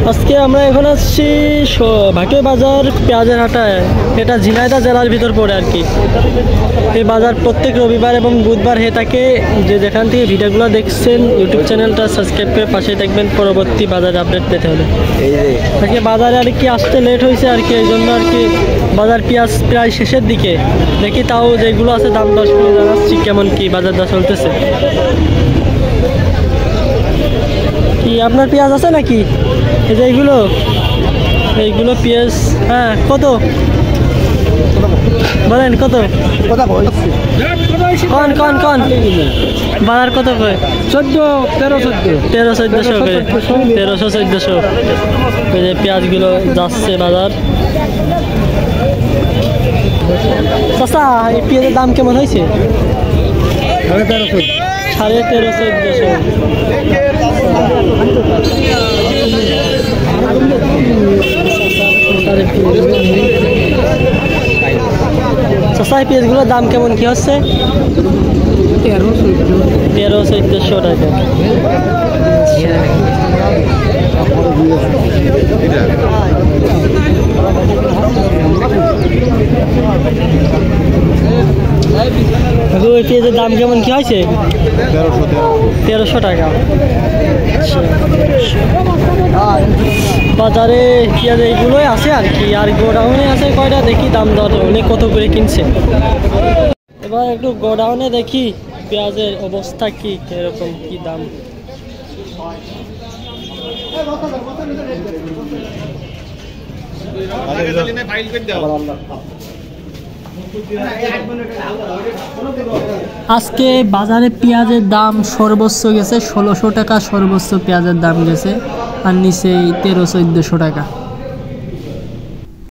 আজকে আমরা এখন আসছি ভাটিয়া বাজার পেঁয়াজের হাটায়। এটা ঝিনাইদহ জেলার ভিতর পড়ে আর কি। এই বাজার প্রত্যেক রবিবার এবং বুধবার হয়ে থাকে। যেখান থেকে ভিডিওগুলো দেখছেন ইউটিউব চ্যানেলটা সাবস্ক্রাইব করে পাশে দেখবেন পরবর্তী বাজার আপডেট পেতে হলে। আজকে বাজারে আর কি আসতে লেট হয়েছে আর কি, এই জন্য আর কি বাজার পেঁয়াজ প্রায় শেষের দিকে। দেখি তাও যেগুলো আছে দাম দর শুনে জানাচ্ছি কেমন কি বাজার দর চলতেছে। কি আপনার পেঁয়াজ আছে নাকি? এই যে এইগুলো পেঁয়াজ। হ্যাঁ, কত বলেন? কত কন বাজার কত করে? 1300-1400 করে, 1300-1400। এই যে পেঁয়াজগুলো যাচ্ছে বাজার। চাচা, এই পেঁয়াজের দাম কেমন হয়েছে? 1350-1400। চাষাই পেঁয়াজগুলোর দাম কেমন কি হচ্ছে? 1300-1400 টাকা। ওই পেঁয়াজের দাম কেমন কি হয়েছে? 1300 টাকা। বাজারে পেঁয়াজ এইগুলোই আছে আর কি, আর গোডাউনে আছে কয়টা দেখি দাম দর অনেক কত করে কিনছে। এবার একটু গোডাউনে দেখি পেঁয়াজের অবস্থা কি, এরকম কি দাম। আজকে বাজারে পেঁয়াজের দাম সর্বোচ্চ গেছে 1600 টাকা, সর্বোচ্চ পেঁয়াজের দাম গেছে, আর নিচে 1300-1400 টাকা।